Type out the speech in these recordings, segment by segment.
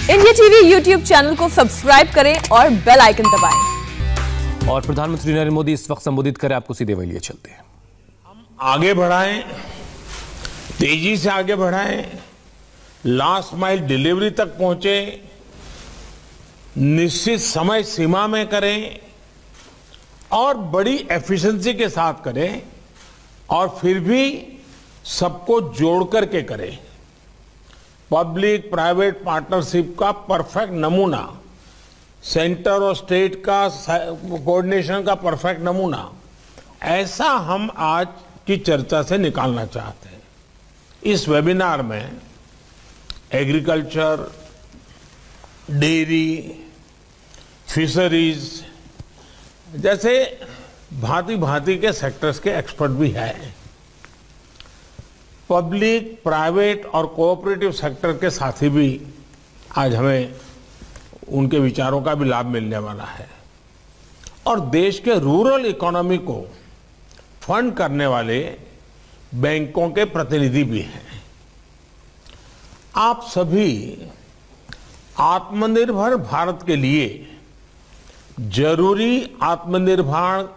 India TV YouTube channel को subscribe करें और बेल आइकन दबाएं। और प्रधानमंत्री नरेंद्र मोदी इस वक्त संबोधित करें, आपको सीधे वही लिए चलते हैं। हम आगे बढ़ाएं, तेजी से आगे बढ़ाएं, लास्ट माइल डिलीवरी तक पहुंचे, निश्चित समय सीमा में करें और बड़ी एफिशिएंसी के साथ करें और फिर भी सबको जोड़ करके करें। पब्लिक प्राइवेट पार्टनरशिप का परफेक्ट नमूना, सेंटर और स्टेट का कोऑर्डिनेशन का परफेक्ट नमूना, ऐसा हम आज की चर्चा से निकालना चाहते हैं। इस वेबिनार में एग्रीकल्चर, डेयरी, फिशरीज जैसे भांति भांति के सेक्टर्स के एक्सपर्ट भी हैं। पब्लिक, प्राइवेट और कोऑपरेटिव सेक्टर के साथी भी आज हमें उनके विचारों का भी लाभ मिलने वाला है। और देश के रूरल इकोनॉमी को फंड करने वाले बैंकों के प्रतिनिधि भी हैं। आप सभी आत्मनिर्भर भारत के लिए जरूरी आत्मनिर्भर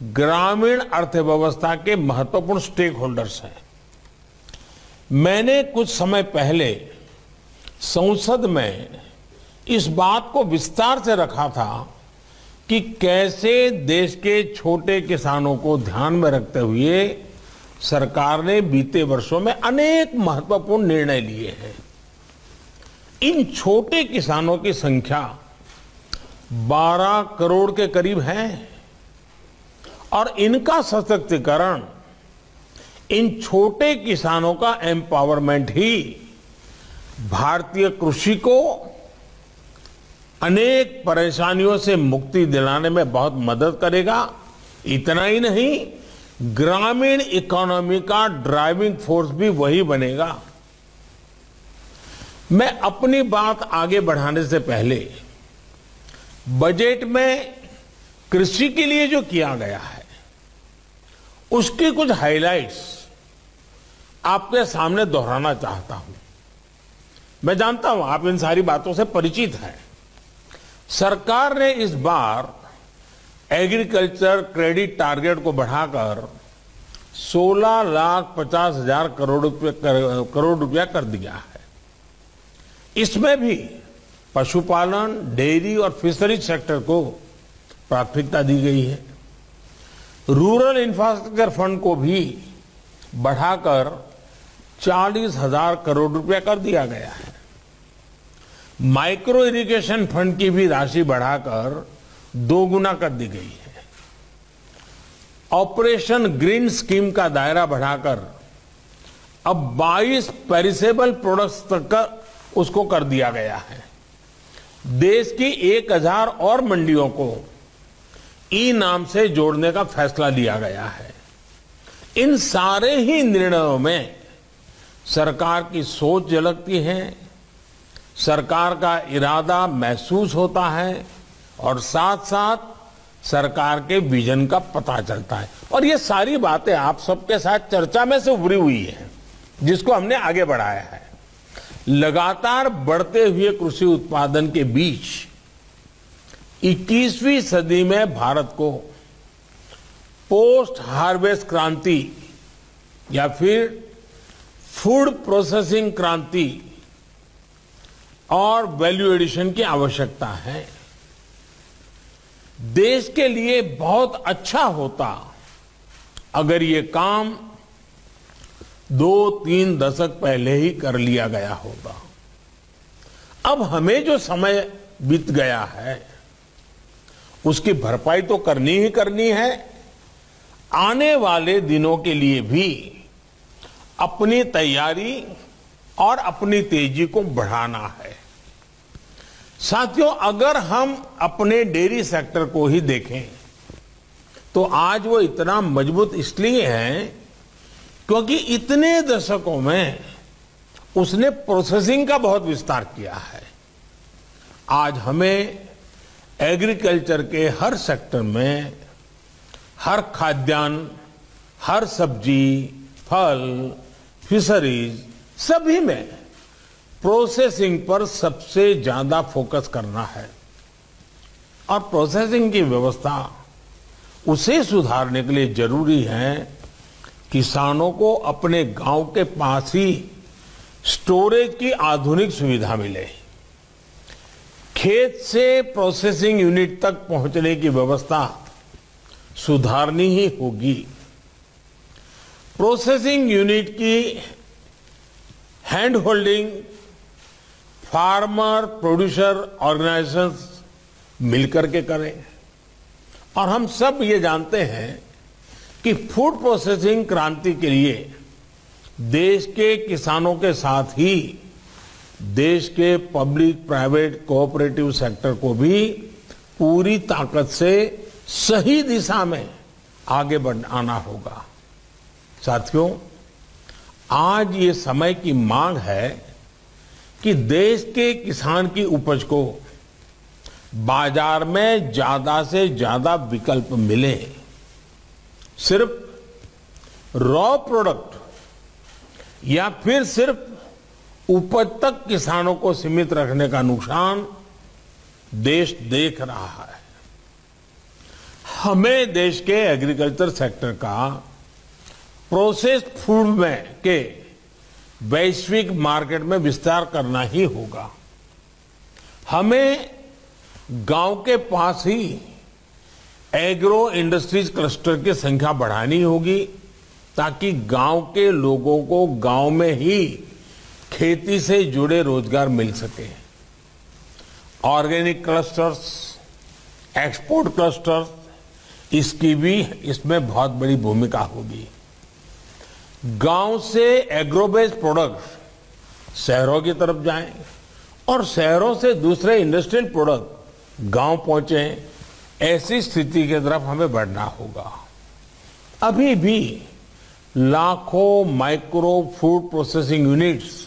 ग्रामीण अर्थव्यवस्था के महत्वपूर्ण स्टेक होल्डर्स हैं। मैंने कुछ समय पहले संसद में इस बात को विस्तार से रखा था कि कैसे देश के छोटे किसानों को ध्यान में रखते हुए सरकार ने बीते वर्षों में अनेक महत्वपूर्ण निर्णय लिए हैं। इन छोटे किसानों की संख्या 12 करोड़ के करीब है और इनका सशक्तिकरण, इन छोटे किसानों का एम्पावरमेंट ही भारतीय कृषि को अनेक परेशानियों से मुक्ति दिलाने में बहुत मदद करेगा। इतना ही नहीं, ग्रामीण इकोनॉमी का ड्राइविंग फोर्स भी वही बनेगा। मैं अपनी बात आगे बढ़ाने से पहले बजट में कृषि के लिए जो किया गया है उसकी कुछ हाइलाइट्स आपके सामने दोहराना चाहता हूं। मैं जानता हूं आप इन सारी बातों से परिचित हैं। सरकार ने इस बार एग्रीकल्चर क्रेडिट टारगेट को बढ़ाकर 16,50,000 करोड़ रुपया कर दिया है। इसमें भी पशुपालन, डेयरी और फिशरीज सेक्टर को प्राथमिकता दी गई है। रूरल इंफ्रास्ट्रक्चर फंड को भी बढ़ाकर 40,000 करोड़ रुपया कर दिया गया है। माइक्रो इरिगेशन फंड की भी राशि बढ़ाकर 2 गुना कर दी गई है। ऑपरेशन ग्रीन स्कीम का दायरा बढ़ाकर अब 22 पेरिसेबल प्रोडक्ट्स तक उसको कर दिया गया है। देश की 1000 और मंडियों को ई नाम से जोड़ने का फैसला लिया गया है। इन सारे ही निर्णयों में सरकार की सोच झलकती है, सरकार का इरादा महसूस होता है और साथ साथ सरकार के विजन का पता चलता है। और ये सारी बातें आप सबके साथ चर्चा में से उभरी हुई है, जिसको हमने आगे बढ़ाया है। लगातार बढ़ते हुए कृषि उत्पादन के बीच 21वीं सदी में भारत को पोस्ट हार्वेस्ट क्रांति या फिर फूड प्रोसेसिंग क्रांति और वैल्यू एडिशन की आवश्यकता है। देश के लिए बहुत अच्छा होता अगर ये काम 2-3 दशक पहले ही कर लिया गया होता। अब हमें जो समय बीत गया है उसकी भरपाई तो करनी ही करनी है। आने वाले दिनों के लिए भी अपनी तैयारी और अपनी तेजी को बढ़ाना है। साथियों, अगर हम अपने डेयरी सेक्टर को ही देखें तो आज वो इतना मजबूत इसलिए है क्योंकि इतने दशकों में उसने प्रोसेसिंग का बहुत विस्तार किया है। आज हमें एग्रीकल्चर के हर सेक्टर में, हर खाद्यान्न, हर सब्जी, फल, फिशरीज सभी में प्रोसेसिंग पर सबसे ज्यादा फोकस करना है और प्रोसेसिंग की व्यवस्था उसे सुधारने के लिए जरूरी है किसानों को अपने गांव के पास ही स्टोरेज की आधुनिक सुविधा मिले। खेत से प्रोसेसिंग यूनिट तक पहुंचने की व्यवस्था सुधारनी ही होगी। प्रोसेसिंग यूनिट की hand holding farmer producer organisations मिलकर के करें और हम सब ये जानते हैं कि फूड प्रोसेसिंग क्रांति के लिए देश के किसानों के साथ ही देश के पब्लिक प्राइवेट कोऑपरेटिव सेक्टर को भी पूरी ताकत से सही दिशा में आगे बढ़ाना होगा। साथियों, आज ये समय की मांग है कि देश के किसान की उपज को बाजार में ज्यादा से ज्यादा विकल्प मिले। सिर्फ रॉ प्रोडक्ट या फिर सिर्फ उपज तक किसानों को सीमित रखने का नुकसान देश देख रहा है। हमें देश के एग्रीकल्चर सेक्टर का प्रोसेस्ड फूड में के वैश्विक मार्केट में विस्तार करना ही होगा। हमें गांव के पास ही एग्रो इंडस्ट्रीज क्लस्टर की संख्या बढ़ानी होगी ताकि गांव के लोगों को गांव में ही खेती से जुड़े रोजगार मिल सके। ऑर्गेनिक क्लस्टर्स, एक्सपोर्ट क्लस्टर्स, इसकी भी इसमें बहुत बड़ी भूमिका होगी। गांव से एग्रो बेस्ड प्रोडक्ट शहरों की तरफ जाएं और शहरों से दूसरे इंडस्ट्रियल प्रोडक्ट गांव पहुंचे, ऐसी स्थिति की तरफ हमें बढ़ना होगा। अभी भी लाखों माइक्रो फूड प्रोसेसिंग यूनिट्स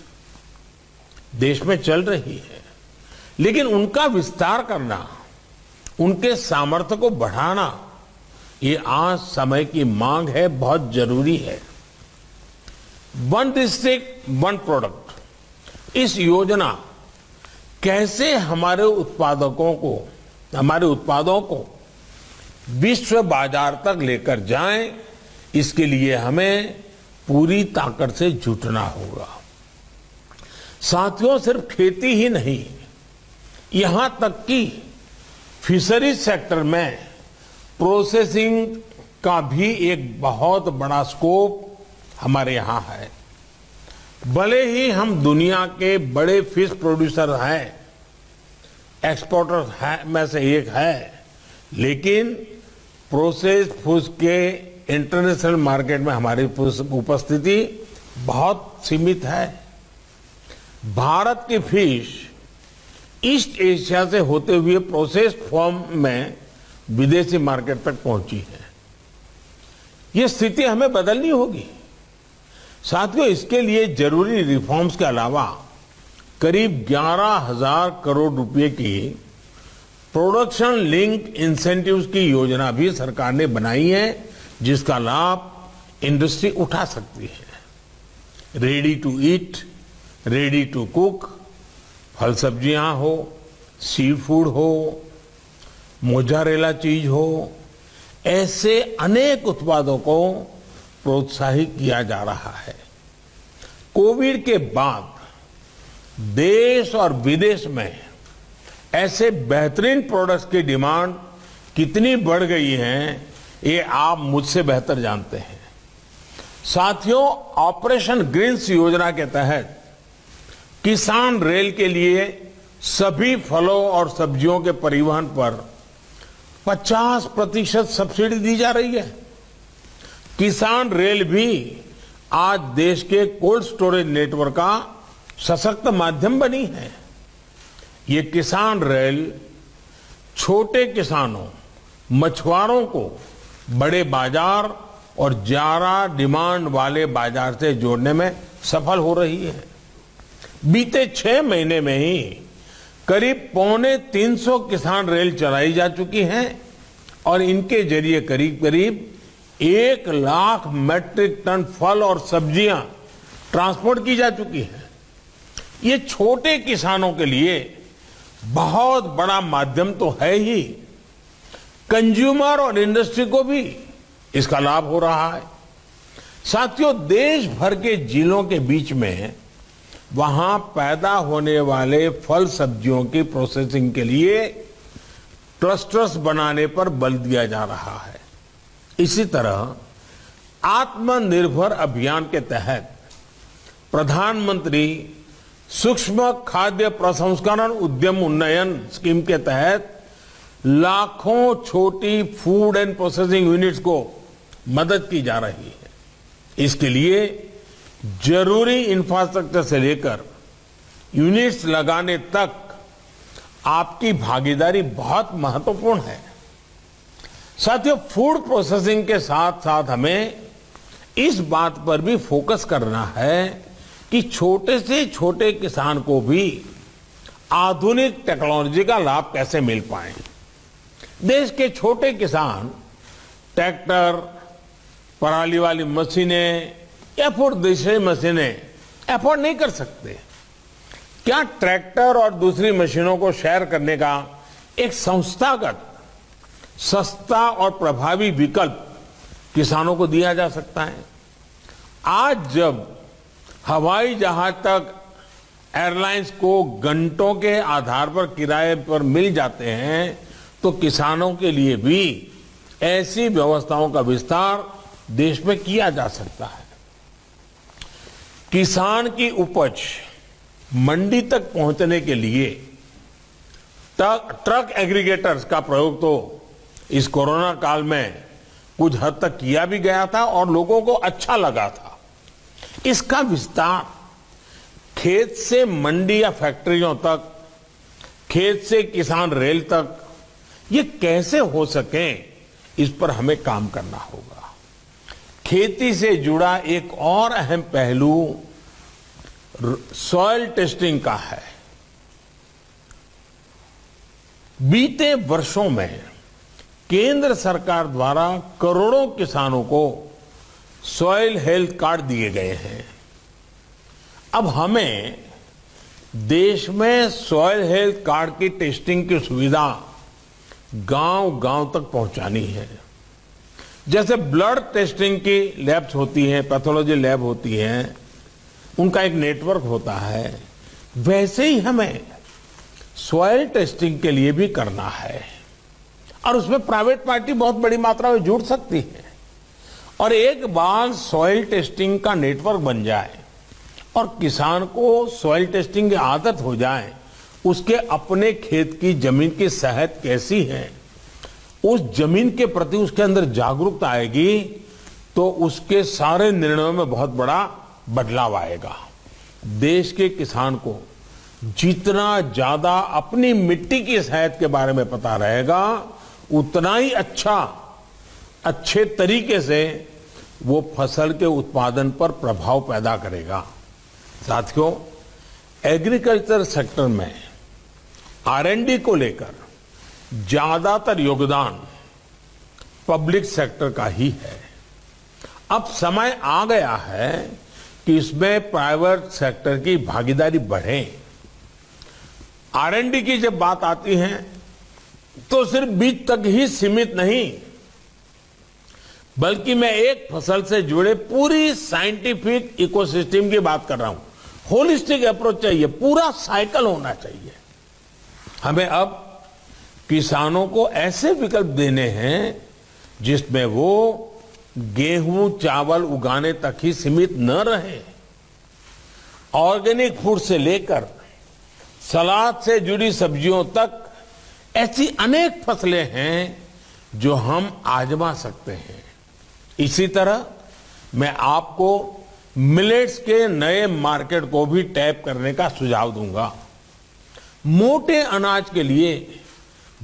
देश में चल रही है, लेकिन उनका विस्तार करना, उनके सामर्थ्य को बढ़ाना, ये आज समय की मांग है, बहुत जरूरी है। वन डिस्ट्रिक्ट वन प्रोडक्ट, इस योजना कैसे हमारे उत्पादों को विश्व बाजार तक लेकर जाएं, इसके लिए हमें पूरी ताकत से जुटना होगा। साथियों, सिर्फ खेती ही नहीं, यहां तक कि फिशरीज सेक्टर में प्रोसेसिंग का भी एक बहुत बड़ा स्कोप हमारे यहां है। भले ही हम दुनिया के बड़े फिश प्रोड्यूसर हैं, एक्सपोर्टर में से एक है, लेकिन प्रोसेस्ड फूड के इंटरनेशनल मार्केट में हमारी उपस्थिति बहुत सीमित है। भारत की फिश ईस्ट एशिया से होते हुए प्रोसेस्ड फॉर्म में विदेशी मार्केट तक पहुंची है। ये स्थिति हमें बदलनी होगी। साथियों, इसके लिए जरूरी रिफॉर्म्स के अलावा करीब 11,000 करोड़ रुपए की प्रोडक्शन लिंक इंसेंटिव्स की योजना भी सरकार ने बनाई है, जिसका लाभ इंडस्ट्री उठा सकती है। Ready to eat, ready to cook, फल सब्जियां हो, सी फूड हो, मोजारेला चीज हो, ऐसे अनेक उत्पादों को प्रोत्साहित किया जा रहा है। कोविड के बाद देश और विदेश में ऐसे बेहतरीन प्रोडक्ट्स की डिमांड कितनी बढ़ गई है, ये आप मुझसे बेहतर जानते हैं। साथियों, ऑपरेशन ग्रीन्स योजना के तहत किसान रेल के लिए सभी फलों और सब्जियों के परिवहन पर 50% सब्सिडी दी जा रही है। किसान रेल भी आज देश के कोल्ड स्टोरेज नेटवर्क का सशक्त माध्यम बनी है। ये किसान रेल छोटे किसानों, मछुआरों को बड़े बाजार और ज्यादा डिमांड वाले बाजार से जोड़ने में सफल हो रही है। बीते 6 महीने में ही करीब 350 किसान रेल चलाई जा चुकी हैं और इनके जरिए करीब करीब 1 लाख मैट्रिक टन फल और सब्जियां ट्रांसपोर्ट की जा चुकी हैं। ये छोटे किसानों के लिए बहुत बड़ा माध्यम तो है ही, कंज्यूमर और इंडस्ट्री को भी इसका लाभ हो रहा है। साथियों, देश भर के जिलों के बीच में वहां पैदा होने वाले फल सब्जियों की प्रोसेसिंग के लिए क्लस्टर्स बनाने पर बल दिया जा रहा है। इसी तरह आत्मनिर्भर अभियान के तहत प्रधानमंत्री सूक्ष्म खाद्य प्रसंस्करण उद्यम उन्नयन स्कीम के तहत लाखों छोटी फूड एंड प्रोसेसिंग यूनिट्स को मदद की जा रही है। इसके लिए जरूरी इंफ्रास्ट्रक्चर से लेकर यूनिट्स लगाने तक आपकी भागीदारी बहुत महत्वपूर्ण है। साथियों, फूड प्रोसेसिंग के साथ साथ हमें इस बात पर भी फोकस करना है कि छोटे से छोटे किसान को भी आधुनिक टेक्नोलॉजी का लाभ कैसे मिल पाए। देश के छोटे किसान ट्रैक्टर, पराली वाली मशीनें या फिर दूसरी मशीनें अफोर्ड नहीं कर सकते। क्या ट्रैक्टर और दूसरी मशीनों को शेयर करने का एक संस्थागत सस्ता और प्रभावी विकल्प किसानों को दिया जा सकता है? आज जब हवाई जहाज तक एयरलाइंस को घंटों के आधार पर किराए पर मिल जाते हैं, तो किसानों के लिए भी ऐसी व्यवस्थाओं का विस्तार देश में किया जा सकता है। किसान की उपज मंडी तक पहुंचने के लिए ट्रक एग्रीगेटर्स का प्रयोग तो इस कोरोना काल में कुछ हद तक किया भी गया था और लोगों को अच्छा लगा था। इसका विस्तार खेत से मंडी या फैक्ट्रियों तक, खेत से किसान रेल तक, ये कैसे हो सके, इस पर हमें काम करना होगा। खेती से जुड़ा एक और अहम पहलू सॉइल टेस्टिंग का है। बीते वर्षों में केंद्र सरकार द्वारा करोड़ों किसानों को सॉइल हेल्थ कार्ड दिए गए हैं। अब हमें देश में सॉइल हेल्थ कार्ड की टेस्टिंग की सुविधा गांव-गांव तक पहुंचानी है। जैसे ब्लड टेस्टिंग की लैब्स होती हैं, पैथोलॉजी लैब होती हैं, उनका एक नेटवर्क होता है, वैसे ही हमें सॉइल टेस्टिंग के लिए भी करना है। और उसमें प्राइवेट पार्टी बहुत बड़ी मात्रा में जुड़ सकती है। और एक बार सॉइल टेस्टिंग का नेटवर्क बन जाए और किसान को सॉइल टेस्टिंग की आदत हो जाए, उसके अपने खेत की जमीन की सेहत कैसी है, उस जमीन के प्रति उसके अंदर जागरूकता आएगी, तो उसके सारे निर्णयों में बहुत बड़ा बदलाव आएगा। देश के किसान को जितना ज्यादा अपनी मिट्टी की सेहत के बारे में पता रहेगा, उतना ही अच्छे तरीके से वो फसल के उत्पादन पर प्रभाव पैदा करेगा। साथियों, एग्रीकल्चर सेक्टर में R&D को लेकर ज्यादातर योगदान पब्लिक सेक्टर का ही है। अब समय आ गया है कि इसमें प्राइवेट सेक्टर की भागीदारी बढ़े। R&D की जब बात आती है तो सिर्फ बीज तक ही सीमित नहीं, बल्कि मैं एक फसल से जुड़े पूरी साइंटिफिक इकोसिस्टम की बात कर रहा हूं। होलिस्टिक अप्रोच चाहिए, पूरा साइकिल होना चाहिए। हमें अब किसानों को ऐसे विकल्प देने हैं जिसमें वो गेहूं चावल उगाने तक ही सीमित न रहे। ऑर्गेनिक फूड से लेकर सलाद से जुड़ी सब्जियों तक ऐसी अनेक फसलें हैं जो हम आजमा सकते हैं। इसी तरह मैं आपको मिलेट्स के नए मार्केट को भी टैप करने का सुझाव दूंगा। मोटे अनाज के लिए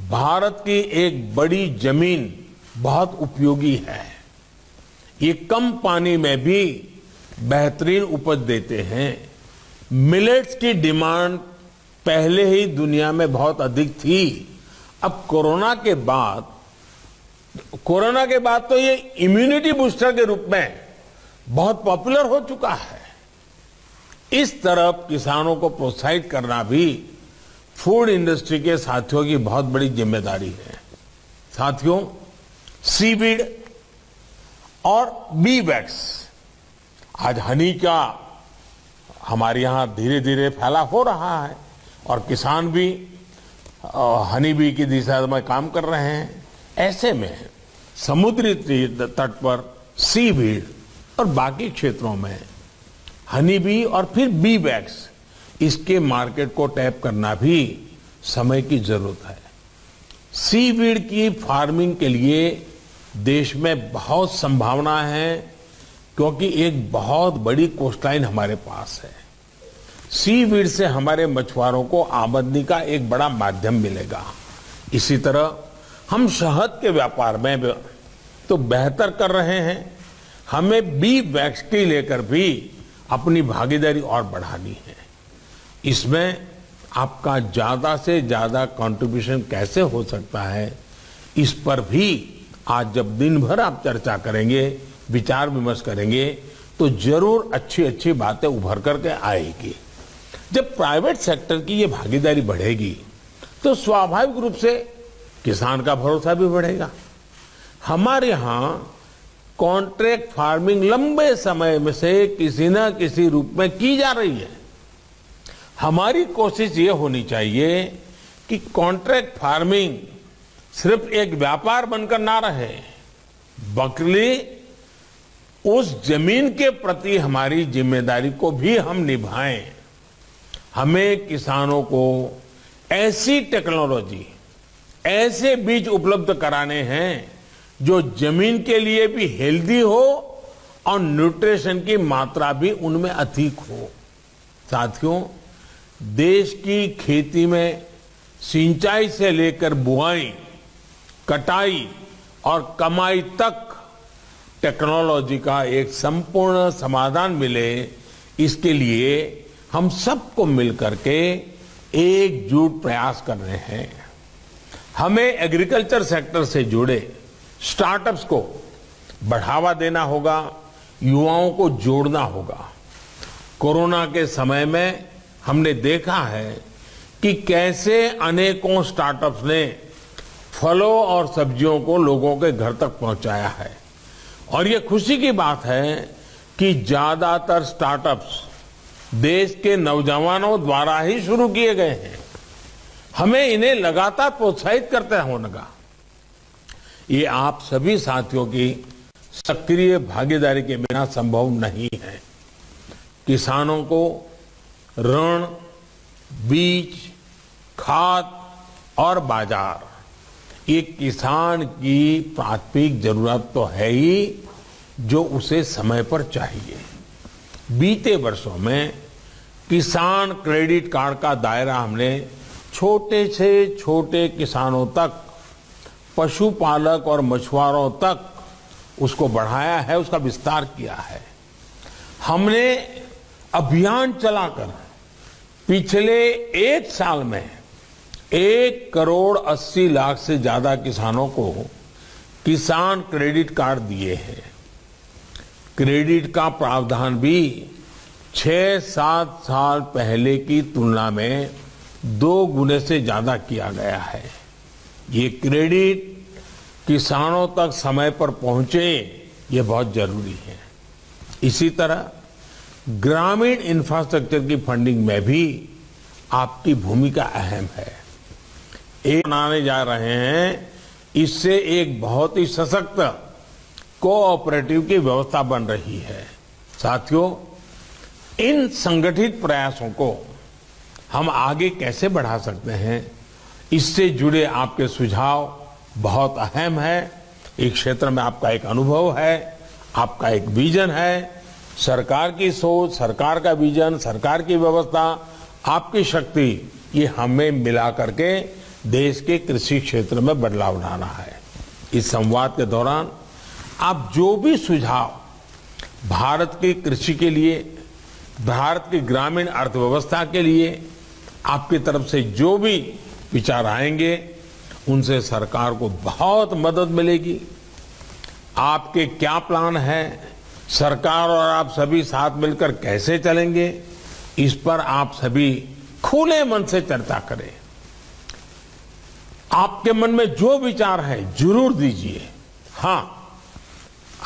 भारत की एक बड़ी जमीन बहुत उपयोगी है। ये कम पानी में भी बेहतरीन उपज देते हैं। मिलेट्स की डिमांड पहले ही दुनिया में बहुत अधिक थी। अब कोरोना के बाद तो ये इम्यूनिटी बूस्टर के रूप में बहुत पॉपुलर हो चुका है। इस तरफ किसानों को प्रोत्साहित करना भी फूड इंडस्ट्री के साथियों की बहुत बड़ी जिम्मेदारी है। साथियों, सीवीड और बी वैक्स, आज हनी का हमारे यहां धीरे धीरे फैला हो रहा है और किसान भी हनी बी की दिशा में काम कर रहे हैं। ऐसे में समुद्री तट पर सीवीड और बाकी क्षेत्रों में हनी बी और फिर बी वैक्स, इसके मार्केट को टैप करना भी समय की जरूरत है। सीवीड की फार्मिंग के लिए देश में बहुत संभावना है, क्योंकि एक बहुत बड़ी कोस्टलाइन हमारे पास है। सीवीड से हमारे मछुआरों को आमदनी का एक बड़ा माध्यम मिलेगा। इसी तरह हम शहद के व्यापार में तो बेहतर कर रहे हैं, हमें बी वैक्स की लेकर भी अपनी भागीदारी और बढ़ानी है। इसमें आपका ज्यादा से ज्यादा कंट्रीब्यूशन कैसे हो सकता है, इस पर भी आज जब दिन भर आप चर्चा करेंगे, विचार विमर्श करेंगे, तो जरूर अच्छी अच्छी बातें उभर करके आएगी। जब प्राइवेट सेक्टर की ये भागीदारी बढ़ेगी तो स्वाभाविक रूप से किसान का भरोसा भी बढ़ेगा। हमारे यहां कॉन्ट्रैक्ट फार्मिंग लंबे समय में से किसी न किसी रूप में की जा रही है। हमारी कोशिश ये होनी चाहिए कि कॉन्ट्रैक्ट फार्मिंग सिर्फ एक व्यापार बनकर ना रहे, बल्कि उस जमीन के प्रति हमारी जिम्मेदारी को भी हम निभाएं। हमें किसानों को ऐसी टेक्नोलॉजी, ऐसे बीज उपलब्ध कराने हैं जो जमीन के लिए भी हेल्दी हो और न्यूट्रिशन की मात्रा भी उनमें अधिक हो। साथियों, देश की खेती में सिंचाई से लेकर बुआई, कटाई और कमाई तक टेक्नोलॉजी का एक संपूर्ण समाधान मिले, इसके लिए हम सबको मिलकर के एकजुट प्रयास कर रहे हैं। हमें एग्रीकल्चर सेक्टर से जुड़े स्टार्टअप्स को बढ़ावा देना होगा, युवाओं को जोड़ना होगा। कोरोना के समय में हमने देखा है कि कैसे अनेकों स्टार्टअप्स ने फलों और सब्जियों को लोगों के घर तक पहुंचाया है। और ये खुशी की बात है कि ज्यादातर स्टार्टअप्स देश के नौजवानों द्वारा ही शुरू किए गए हैं। हमें इन्हें लगातार प्रोत्साहित करते होगा। ये आप सभी साथियों की सक्रिय भागीदारी के बिना संभव नहीं है। किसानों को ऋण, बीज, खाद और बाजार, ये किसान की प्राथमिक जरूरत तो है ही, जो उसे समय पर चाहिए। बीते वर्षों में किसान क्रेडिट कार्ड का दायरा हमने छोटे से छोटे किसानों तक, पशुपालक और मछुआरों तक उसको बढ़ाया है, उसका विस्तार किया है। हमने अभियान चलाकर पिछले एक साल में 1,80,00,000 से ज्यादा किसानों को किसान क्रेडिट कार्ड दिए हैं। क्रेडिट का प्रावधान भी 6-7 साल पहले की तुलना में 2 गुने से ज्यादा किया गया है। ये क्रेडिट किसानों तक समय पर पहुंचे, ये बहुत जरूरी है। इसी तरह ग्रामीण इंफ्रास्ट्रक्चर की फंडिंग में भी आपकी भूमिका अहम है। एक बनाने जा रहे हैं, इससे एक बहुत ही सशक्त कोऑपरेटिव की व्यवस्था बन रही है। साथियों, इन संगठित प्रयासों को हम आगे कैसे बढ़ा सकते हैं, इससे जुड़े आपके सुझाव बहुत अहम है। इस क्षेत्र में आपका एक अनुभव है, आपका एक विजन है। सरकार की सोच, सरकार का विजन, सरकार की व्यवस्था, आपकी शक्ति, ये हमें मिला करके देश के कृषि क्षेत्र में बदलाव लाना है। इस संवाद के दौरान आप जो भी सुझाव भारत की कृषि के लिए, भारत की ग्रामीण अर्थव्यवस्था के लिए आपकी तरफ से जो भी विचार आएंगे, उनसे सरकार को बहुत मदद मिलेगी। आपके क्या प्लान है, सरकार और आप सभी साथ मिलकर कैसे चलेंगे, इस पर आप सभी खुले मन से चर्चा करें। आपके मन में जो विचार है जरूर दीजिए। हाँ,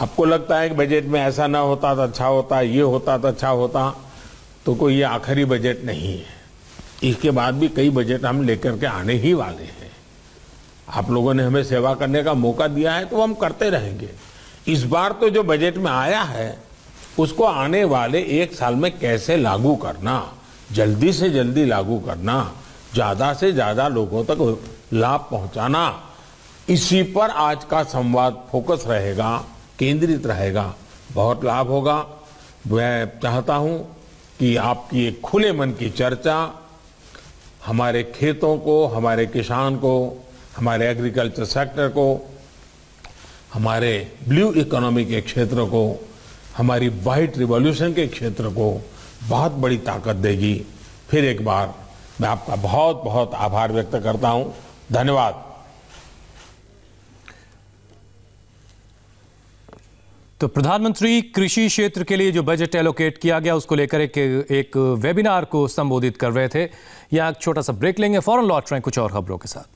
आपको लगता है कि बजट में ऐसा ना होता तो अच्छा होता, ये होता तो अच्छा होता, तो कोई ये आखिरी बजट नहीं है। इसके बाद भी कई बजट हम लेकर के आने ही वाले हैं। आप लोगों ने हमें सेवा करने का मौका दिया है तो हम करते रहेंगे। इस बार तो जो बजट में आया है उसको आने वाले 1 साल में कैसे लागू करना, जल्दी से जल्दी लागू करना, ज्यादा से ज्यादा लोगों तक लाभ पहुंचाना, इसी पर आज का संवाद फोकस रहेगा, केंद्रित रहेगा। बहुत लाभ होगा। मैं चाहता हूं कि आपकी एक खुले मन की चर्चा हमारे खेतों को, हमारे किसान को, हमारे एग्रीकल्चर सेक्टर को, हमारे ब्लू इकोनॉमी के क्षेत्र को, हमारी व्हाइट रिवॉल्यूशन के क्षेत्र को बहुत बड़ी ताकत देगी। फिर एक बार मैं आपका बहुत बहुत आभार व्यक्त करता हूं। धन्यवाद। तो प्रधानमंत्री कृषि क्षेत्र के लिए जो बजट एलोकेट किया गया उसको लेकर एक वेबिनार को संबोधित कर रहे थे। यहाँ एक छोटा सा ब्रेक लेंगे, फौरन लौट रहे हैं कुछ और खबरों के साथ।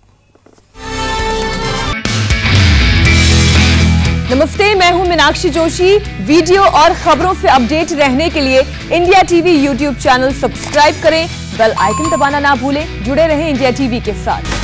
नमस्ते, मैं हूं मीनाक्षी जोशी। वीडियो और खबरों से अपडेट रहने के लिए India TV YouTube channel subscribe करें, बेल आइकन दबाना ना भूलें। जुड़े रहें इंडिया टीवी के साथ।